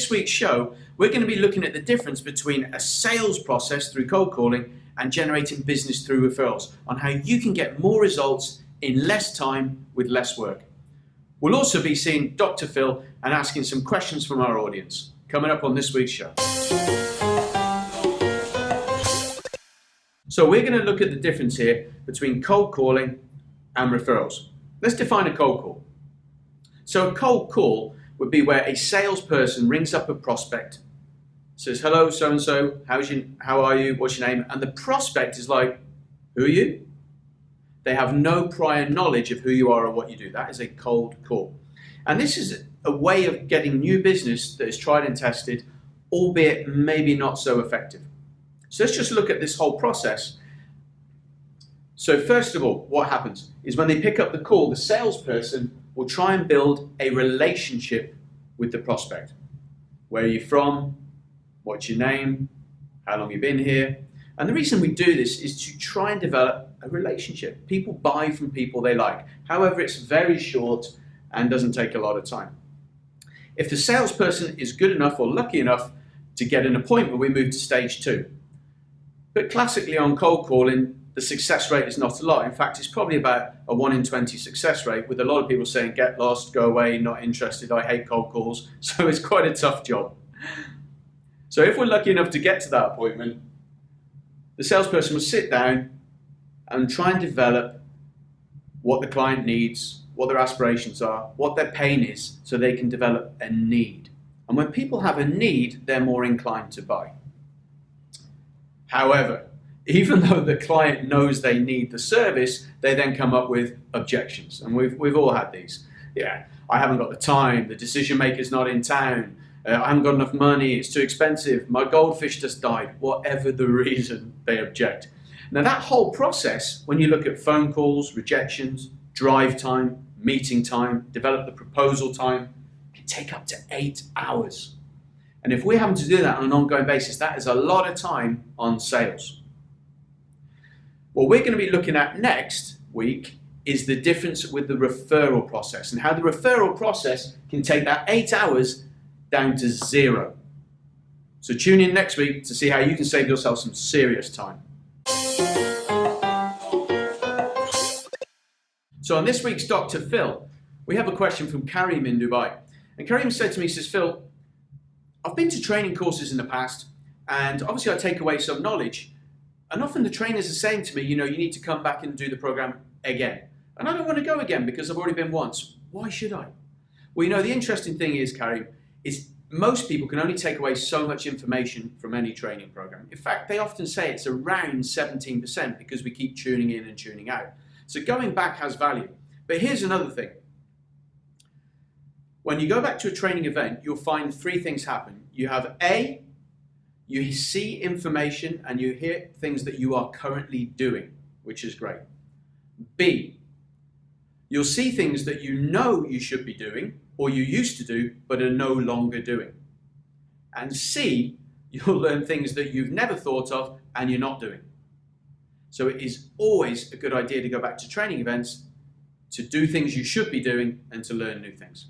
this week's show, we're going to be looking at the difference between a sales process through cold calling and generating business through referrals, on how you can get more results in less time with less work. We'll also be seeing Dr. Phil and asking some questions from our audience, coming up on this week's show. So we're going to look at the difference here between cold calling and referrals. Let's define a cold call. So a cold call would be where a salesperson rings up a prospect, says, hello, so-and-so, how are you, what's your name? And the prospect is like, who are you? They have no prior knowledge of who you are or what you do. That is a cold call. And this is a way of getting new business that is tried and tested, albeit maybe not so effective. So let's just look at this whole process. So first of all, what happens is when they pick up the call, the salesperson will try and build a relationship with the prospect. Where are you from? What's your name? How long have you been here? And the reason we do this is to try and develop a relationship. People buy from people they like. However, it's very short and doesn't take a lot of time. If the salesperson is good enough or lucky enough to get an appointment, we move to stage 2. But classically on cold calling, the success rate is not a lot. In fact, it's probably about a 1 in 20 success rate, with a lot of people saying, get lost, go away, not interested, I hate cold calls. So it's quite a tough job. So if we're lucky enough to get to that appointment, the salesperson will sit down and try and develop what the client needs, what their aspirations are, what their pain is, so they can develop a need. And when people have a need, they're more inclined to buy. However, even though the client knows they need the service, they then come up with objections. And we've all had these. Yeah, I haven't got the time, the decision maker's not in town, I haven't got enough money, it's too expensive, my goldfish just died, whatever the reason, they object. Now that whole process, when you look at phone calls, rejections, drive time, meeting time, develop the proposal time, can take up to 8 hours. And if we're having to do that on an ongoing basis, that is a lot of time on sales. What we're going to be looking at next week is the difference with the referral process and how the referral process can take that 8 hours down to 0. So tune in next week to see how you can save yourself some serious time. So on this week's Dr. Phil, we have a question from Karim in Dubai. And Karim said to me, he says, Phil, I've been to training courses in the past, and obviously I take away some knowledge. And often the trainers are saying to me, you need to come back and do the program again. And I don't want to go again because I've already been once. Why should I? Well, the interesting thing is, Karim, is most people can only take away so much information from any training program. In fact, they often say it's around 17% because we keep tuning in and tuning out. So going back has value. But here's another thing. When you go back to a training event, you'll find 3 things happen. You have A, you see information and you hear things that you are currently doing, which is great. B, you'll see things that you know you should be doing or you used to do but are no longer doing. And C, you'll learn things that you've never thought of and you're not doing. So it is always a good idea to go back to training events to do things you should be doing and to learn new things.